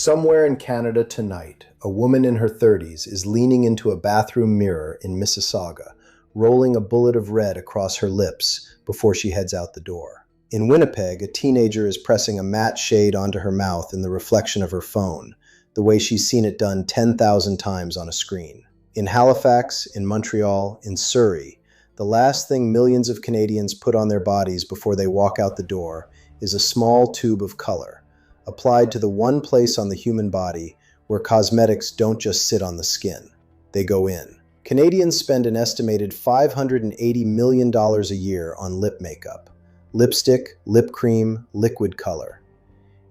Somewhere in Canada tonight, a woman in her 30s is leaning into a bathroom mirror in Mississauga, rolling a bullet of red across her lips before she heads out the door. In Winnipeg, a teenager is pressing a matte shade onto her mouth in the reflection of her phone, the way she's seen it done 10,000 times on a screen. In Halifax, in Montreal, in Surrey, the last thing millions of Canadians put on their bodies before they walk out the door is a small tube of color, applied to the one place on the human body where cosmetics don't just sit on the skin, they go in. Canadians spend an estimated $580 million a year on lip makeup, lipstick, lip cream, liquid color.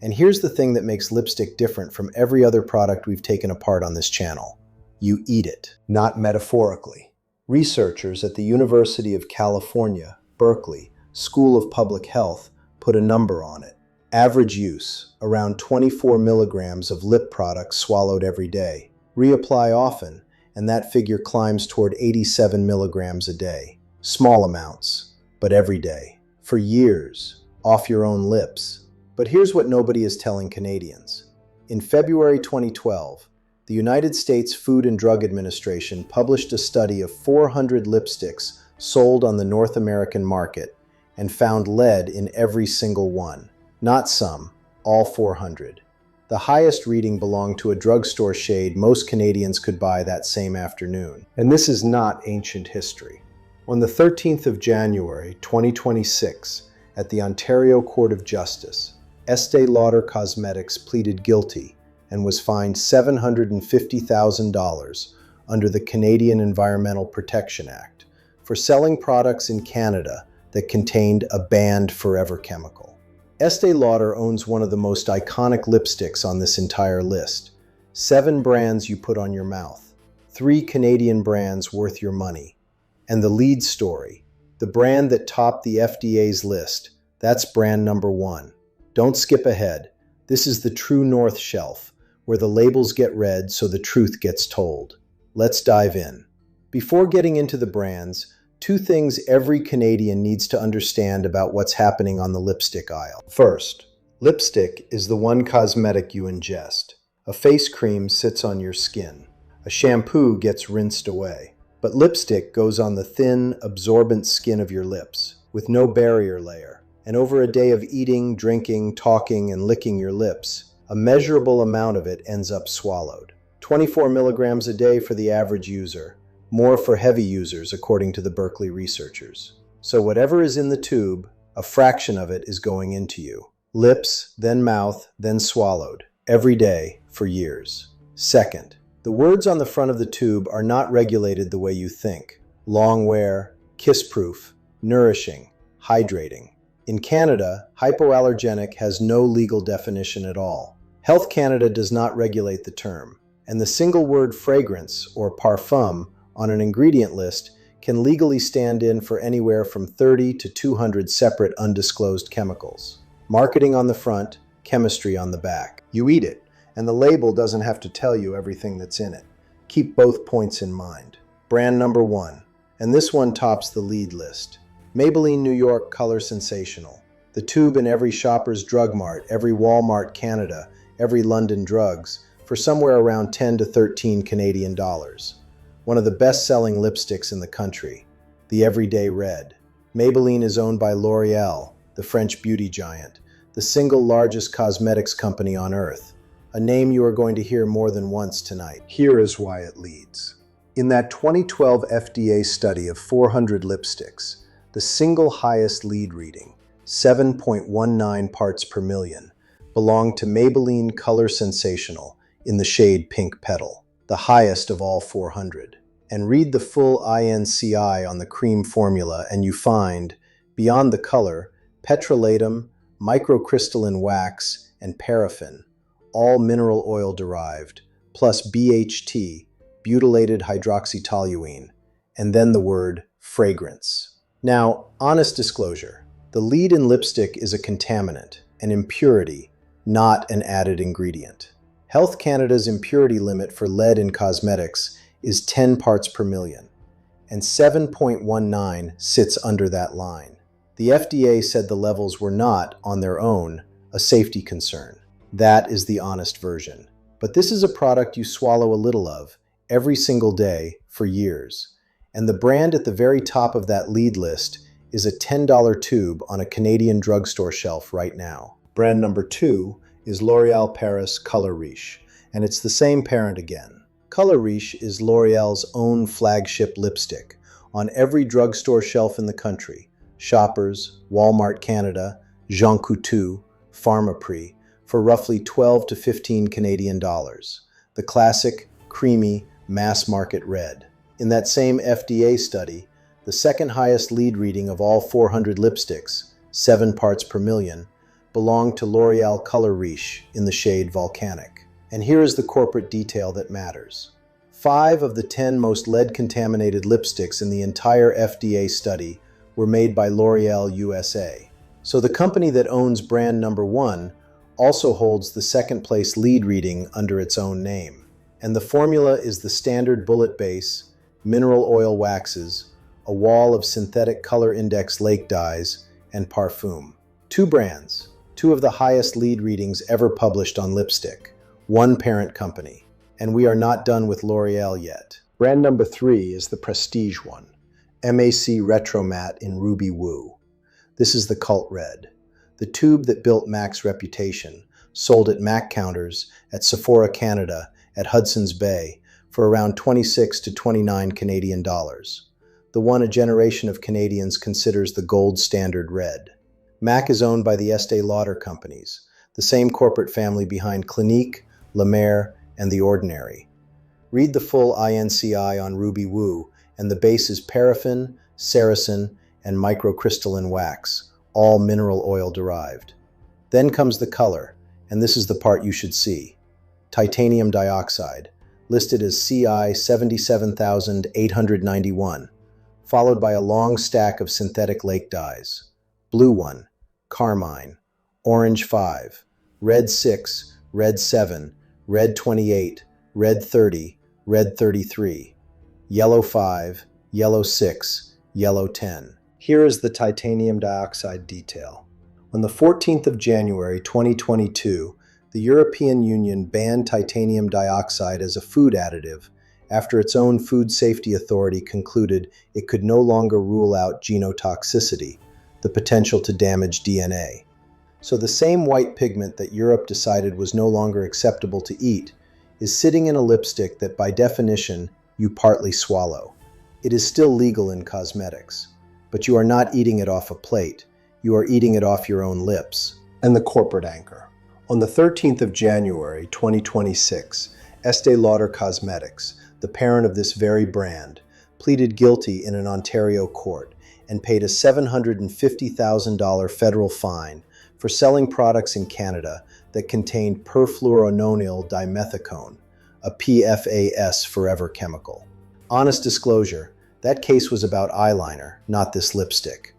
And here's the thing that makes lipstick different from every other product we've taken apart on this channel. You eat it, not metaphorically. Researchers at the University of California, Berkeley, School of Public Health put a number on it. Average use, around 24 milligrams of lip product swallowed every day. Reapply often, and that figure climbs toward 87 milligrams a day. Small amounts, but every day. For years, off your own lips. But here's what nobody is telling Canadians. In February 2012, the United States Food and Drug Administration published a study of 400 lipsticks sold on the North American market and found lead in every single one. Not some, all 400. The highest reading belonged to a drugstore shade most Canadians could buy that same afternoon. And this is not ancient history. On the 13th of January, 2026, at the Ontario Court of Justice, Estée Lauder Cosmetics pleaded guilty and was fined $750,000 under the Canadian Environmental Protection Act for selling products in Canada that contained a banned forever chemical. Estée Lauder owns one of the most iconic lipsticks on this entire list. 7 brands you put on your mouth. 3 Canadian brands worth your money. And the lead story, the brand that topped the FDA's list, that's brand number 1. Don't skip ahead. This is the true north shelf, where the labels get read so the truth gets told. Let's dive in. Before getting into the brands, 2 things every Canadian needs to understand about what's happening on the lipstick aisle. First, lipstick is the one cosmetic you ingest. A face cream sits on your skin. A shampoo gets rinsed away. But lipstick goes on the thin, absorbent skin of your lips, with no barrier layer. And over a day of eating, drinking, talking, and licking your lips, a measurable amount of it ends up swallowed. 24 milligrams a day for the average user. More for heavy users, according to the Berkeley researchers. So whatever is in the tube, a fraction of it is going into you. Lips, then mouth, then swallowed, every day for years. Second, the words on the front of the tube are not regulated the way you think. Long wear, kiss-proof, nourishing, hydrating. In Canada, hypoallergenic has no legal definition at all. Health Canada does not regulate the term, and the single word fragrance or parfum on an ingredient list can legally stand in for anywhere from 30 to 200 separate undisclosed chemicals. Marketing on the front, chemistry on the back. You eat it, and the label doesn't have to tell you everything that's in it. Keep both points in mind. Brand number 1, and this one tops the lead list. Maybelline New York Color Sensational. The tube in every Shoppers Drug Mart, every Walmart Canada, every London Drugs, for somewhere around 10 to 13 Canadian dollars. One of the best-selling lipsticks in the country, the Everyday Red. Maybelline is owned by L'Oreal, the French beauty giant, the single largest cosmetics company on earth, a name you are going to hear more than once tonight. Here is why it leads. In that 2012 FDA study of 400 lipsticks, the single highest lead reading, 7.19 parts per million, belonged to Maybelline Color Sensational in the shade Pink Petal, the highest of all 400. And read the full INCI on the cream formula and you find, beyond the color, petrolatum, microcrystalline wax, and paraffin, all mineral oil derived, plus BHT, butylated hydroxytoluene, and then the word fragrance. Now, honest disclosure, the lead in lipstick is a contaminant, an impurity, not an added ingredient. Health Canada's impurity limit for lead in cosmetics is 10 parts per million, and 7.19 sits under that line. The FDA said the levels were not, on their own, a safety concern. That is the honest version. But this is a product you swallow a little of every single day for years. And the brand at the very top of that lead list is a $10 tube on a Canadian drugstore shelf right now. Brand number 2 is L'Oréal Paris Color Riche, and it's the same parent again. Color Riche is L'Oréal's own flagship lipstick on every drugstore shelf in the country: Shoppers, Walmart Canada, Jean Coutu, Pharmaprix, for roughly 12 to 15 Canadian dollars. The classic, creamy, mass-market red. In that same FDA study, the second highest lead reading of all 400 lipsticks, 7 parts per million, belonged to L'Oréal Color Riche in the shade Volcanic. And here is the corporate detail that matters. 5 of the 10 most lead-contaminated lipsticks in the entire FDA study were made by L'Oréal USA. So the company that owns brand number 1 also holds the second-place lead reading under its own name. And the formula is the standard bullet base, mineral oil waxes, a wall of synthetic color index lake dyes, and parfum. 2 brands, 2 of the highest lead readings ever published on lipstick, 1 parent company. And we are not done with L'Oréal yet. Brand number 3 is the prestige one, MAC Retro Matte in Ruby Woo. This is the cult red, the tube that built MAC's reputation, sold at MAC counters, at Sephora Canada, at Hudson's Bay, for around 26 to 29 Canadian dollars. The one a generation of Canadians considers the gold standard red. MAC is owned by the Estée Lauder companies, the same corporate family behind Clinique, La Mer, and The Ordinary. Read the full INCI on Ruby Woo, and the base is paraffin, sarrasin, and microcrystalline wax, all mineral oil derived. Then comes the color, and this is the part you should see. Titanium dioxide, listed as CI 77,891, followed by a long stack of synthetic lake dyes. Blue 1, carmine, orange 5, red 6, red 7, red 28, red 30, red 33, yellow 5, yellow 6, yellow 10. Here is the titanium dioxide detail. On the 14th of January 2022, the European Union banned titanium dioxide as a food additive after its own food safety authority concluded it could no longer rule out genotoxicity, the potential to damage DNA. So the same white pigment that Europe decided was no longer acceptable to eat is sitting in a lipstick that by definition you partly swallow. It is still legal in cosmetics, but you are not eating it off a plate, you are eating it off your own lips. And the corporate anchor. On the 13th of January 2026, Estée Lauder Cosmetics, the parent of this very brand, pleaded guilty in an Ontario court and paid a $750,000 federal fine for selling products in Canada that contained perfluorononyl dimethicone, a PFAS forever chemical. Honest disclosure, that case was about eyeliner, not this lipstick.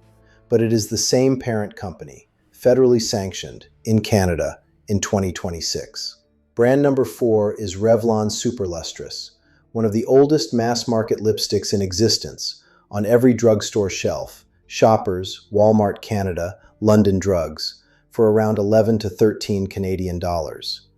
But it is the same parent company, federally sanctioned, in Canada in 2026. Brand number 4 is Revlon Super Lustrous, one of the oldest mass-market lipsticks in existence, on every drugstore shelf, Shoppers, Walmart Canada, London Drugs, for around 11 to 13 Canadian dollars.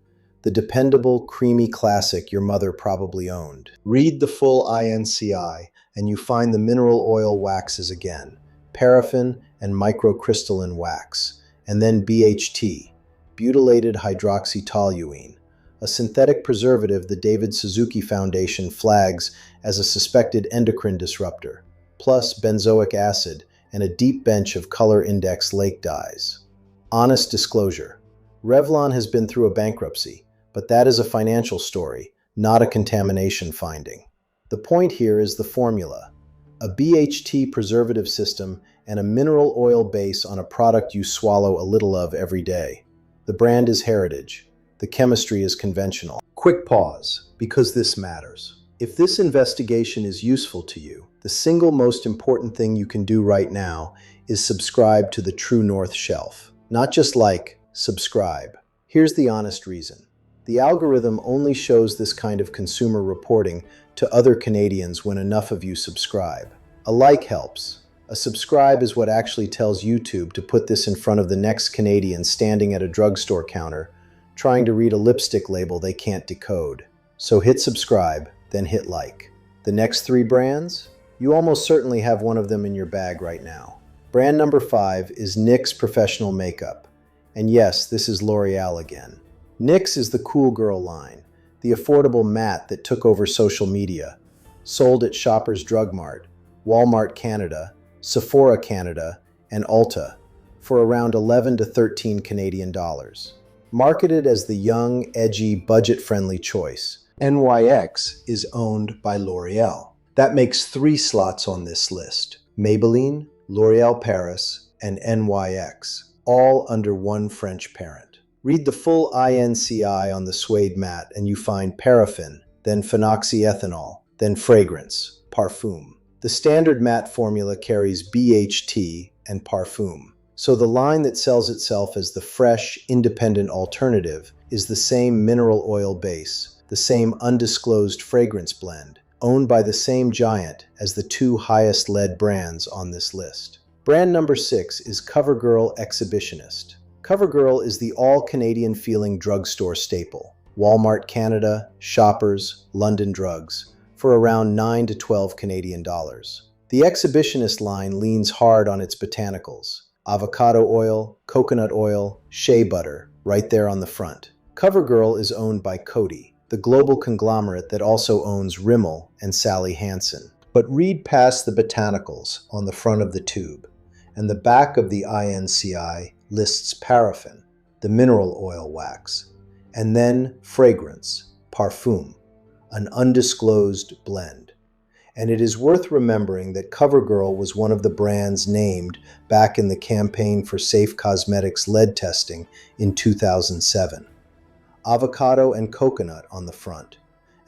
The dependable, creamy classic your mother probably owned. Read the full INCI, and you find the mineral oil waxes again, paraffin and microcrystalline wax, and then BHT, butylated hydroxytoluene, a synthetic preservative the David Suzuki Foundation flags as a suspected endocrine disruptor, plus benzoic acid and a deep bench of color index lake dyes. Honest disclosure, Revlon has been through a bankruptcy, but that is a financial story, not a contamination finding. The point here is the formula, a BHT preservative system and a mineral oil base on a product you swallow a little of every day. The brand is heritage. The chemistry is conventional. Quick pause, because this matters. If this investigation is useful to you, the single most important thing you can do right now is subscribe to the True North shelf. Not just like, subscribe. Here's the honest reason. The algorithm only shows this kind of consumer reporting to other Canadians when enough of you subscribe. A like helps. A subscribe is what actually tells YouTube to put this in front of the next Canadian standing at a drugstore counter, trying to read a lipstick label they can't decode. So hit subscribe, then hit like. The next 3 brands? You almost certainly have one of them in your bag right now. Brand number 5 is NYX Professional Makeup. And yes, this is L'Oreal again. NYX is the cool girl line, the affordable matte that took over social media, sold at Shoppers Drug Mart, Walmart Canada, Sephora Canada, and Ulta for around 11 to 13 Canadian dollars. Marketed as the young, edgy, budget-friendly choice, NYX is owned by L'Oreal. That makes 3 slots on this list: Maybelline, L'Oreal Paris, and NYX, all under one French parent. Read the full INCI on the suede matte and you find paraffin, then phenoxyethanol, then fragrance, parfum. The standard matte formula carries BHT and parfum. So the line that sells itself as the fresh, independent alternative is the same mineral oil base, the same undisclosed fragrance blend, owned by the same giant as the 2 highest lead brands on this list. Brand number 6 is CoverGirl Exhibitionist. CoverGirl is the all-Canadian feeling drugstore staple. Walmart Canada, Shoppers, London Drugs, for around 9 to 12 Canadian dollars. The Exhibitionist line leans hard on its botanicals: avocado oil, coconut oil, shea butter, right there on the front. CoverGirl is owned by Coty, the global conglomerate that also owns Rimmel and Sally Hansen. But read past the botanicals on the front of the tube, and the back of the INCI lists paraffin, the mineral oil wax, and then fragrance, parfum, an undisclosed blend. And it is worth remembering that CoverGirl was one of the brands named back in the campaign for Safe Cosmetics lead testing in 2007. Avocado and coconut on the front,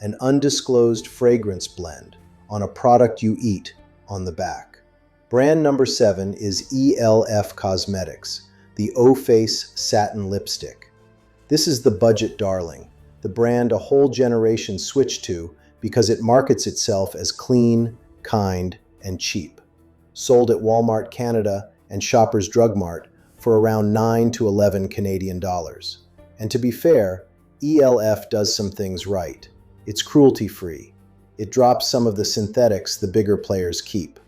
an undisclosed fragrance blend on a product you eat on the back. Brand number 7 is ELF Cosmetics, the O-Face Satin Lipstick. This is the budget darling, the brand a whole generation switched to because it markets itself as clean, kind, and cheap. Sold at Walmart Canada and Shoppers Drug Mart for around 9 to 11 Canadian dollars. And to be fair, ELF does some things right. It's cruelty-free. It drops some of the synthetics the bigger players keep.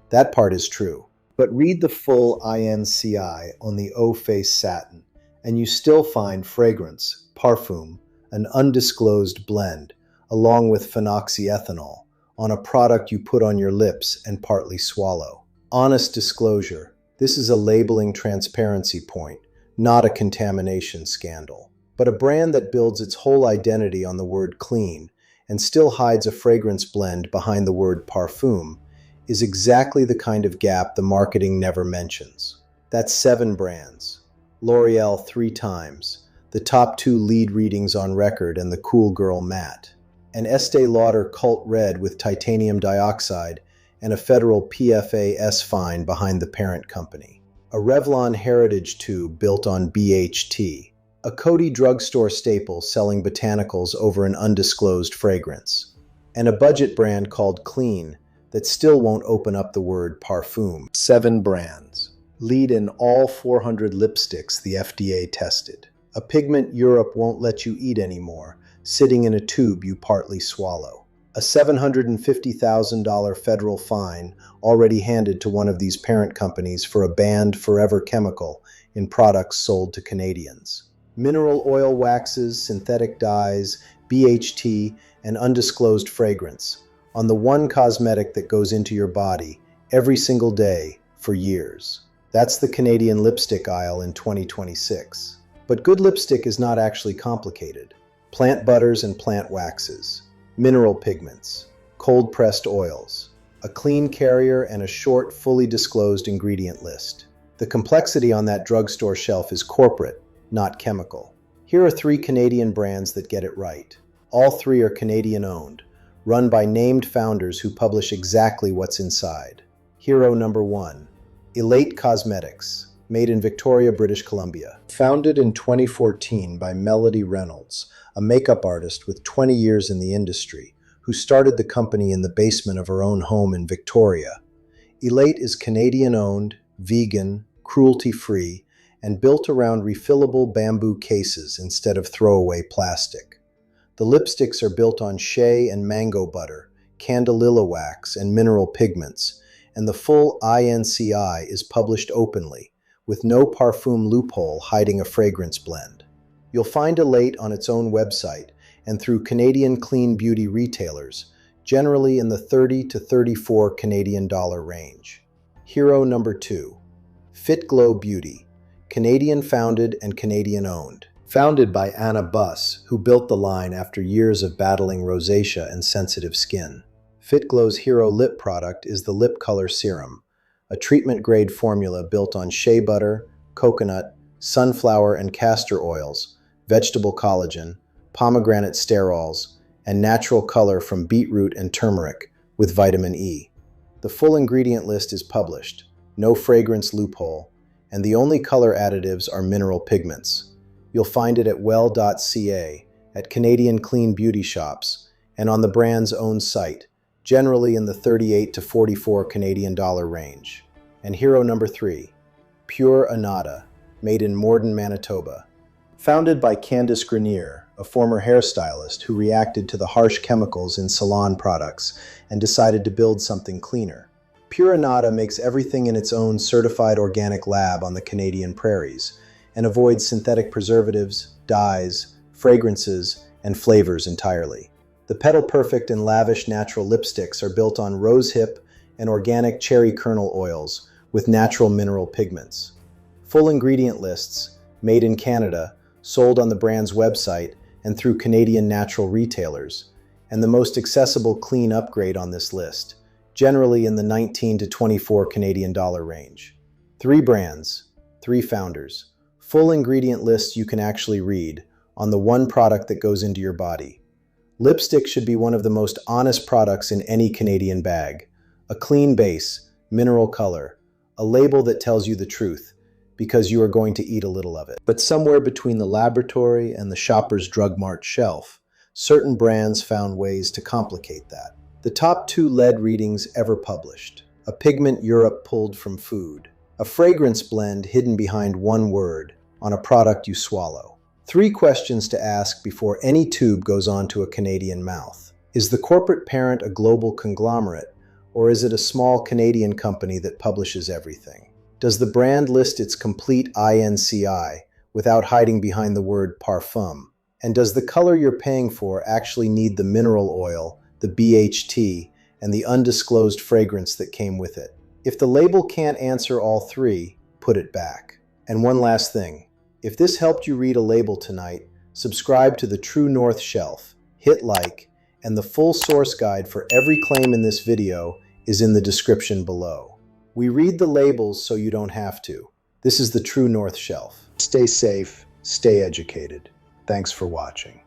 That part is true. But read the full INCI on the O-Face Satin, and you still find fragrance, parfum, an undisclosed blend, along with phenoxyethanol, on a product you put on your lips and partly swallow. Honest disclosure, this is a labeling transparency point, not a contamination scandal. But a brand that builds its whole identity on the word clean and still hides a fragrance blend behind the word parfum is exactly the kind of gap the marketing never mentions. That's 7 brands. L'Oreal 3 times, the top 2 lead readings on record, and the Cool Girl Matte. An Estee Lauder Cult Red with titanium dioxide and a federal PFAS fine behind the parent company. A Revlon Heritage tube built on BHT. A Coty drugstore staple selling botanicals over an undisclosed fragrance. And a budget brand called Clean that still won't open up the word parfum. 7 brands. Lead in all 400 lipsticks the FDA tested. A pigment Europe won't let you eat anymore, sitting in a tube you partly swallow. A $750,000 federal fine already handed to one of these parent companies for a banned forever chemical in products sold to Canadians. Mineral oil waxes, synthetic dyes, BHT, and undisclosed fragrance on the one cosmetic that goes into your body every single day for years. That's the Canadian lipstick aisle in 2026. But good lipstick is not actually complicated. Plant butters and plant waxes, mineral pigments, cold-pressed oils, a clean carrier, and a short, fully disclosed ingredient list. The complexity on that drugstore shelf is corporate, not chemical. Here are 3 Canadian brands that get it right. All 3 are Canadian-owned, run by named founders who publish exactly what's inside. Hero number 1, Elate Cosmetics, made in Victoria, British Columbia. Founded in 2014 by Melody Reynolds, a makeup artist with 20 years in the industry, who started the company in the basement of her own home in Victoria. Elate is Canadian-owned, vegan, cruelty-free, and built around refillable bamboo cases instead of throwaway plastic. The lipsticks are built on shea and mango butter, candelilla wax, and mineral pigments, and the full INCI is published openly, with no parfum loophole hiding a fragrance blend. You'll find Elate on its own website and through Canadian clean beauty retailers, generally in the 30 to 34 Canadian dollar range. Hero number 2. Fit Glow Beauty, Canadian founded and Canadian owned. Founded by Anna Buss, who built the line after years of battling rosacea and sensitive skin. Fit Glow's hero lip product is the Lip Color Serum, a treatment-grade formula built on shea butter, coconut, sunflower and castor oils, vegetable collagen, pomegranate sterols, and natural color from beetroot and turmeric with vitamin E. The full ingredient list is published, no fragrance loophole, and the only color additives are mineral pigments. You'll find it at well.ca, at Canadian clean beauty shops, and on the brand's own site, generally in the 38 to 44 Canadian dollar range. And hero number 3, Pure Annata, made in Morden, Manitoba. Founded by Candice Grenier, a former hairstylist who reacted to the harsh chemicals in salon products and decided to build something cleaner. Pure Annata makes everything in its own certified organic lab on the Canadian prairies and avoids synthetic preservatives, dyes, fragrances, and flavors entirely. The Petal Perfect and lavish natural lipsticks are built on rosehip and organic cherry kernel oils with natural mineral pigments. Full ingredient lists, made in Canada, sold on the brand's website and through Canadian natural retailers, and the most accessible clean upgrade on this list, generally in the 19 to 24 Canadian dollar range. 3 brands, 3 founders. Full ingredient lists you can actually read on the one product that goes into your body. Lipstick should be one of the most honest products in any Canadian bag. A clean base, mineral color, a label that tells you the truth, because you are going to eat a little of it. But somewhere between the laboratory and the shopper's drug mart shelf, certain brands found ways to complicate that. The top 2 lead readings ever published. A pigment Europe pulled from food. A fragrance blend hidden behind one word on a product you swallow. 3 questions to ask before any tube goes onto a Canadian mouth. Is the corporate parent a global conglomerate, or is it a small Canadian company that publishes everything? Does the brand list its complete INCI without hiding behind the word parfum? And does the color you're paying for actually need the mineral oil, the BHT, and the undisclosed fragrance that came with it? If the label can't answer all 3, put it back. And one last thing. If this helped you read a label tonight, subscribe to the True North Shelf, hit like, and the full source guide for every claim in this video is in the description below. We read the labels so you don't have to. This is the True North Shelf. Stay safe, stay educated. Thanks for watching.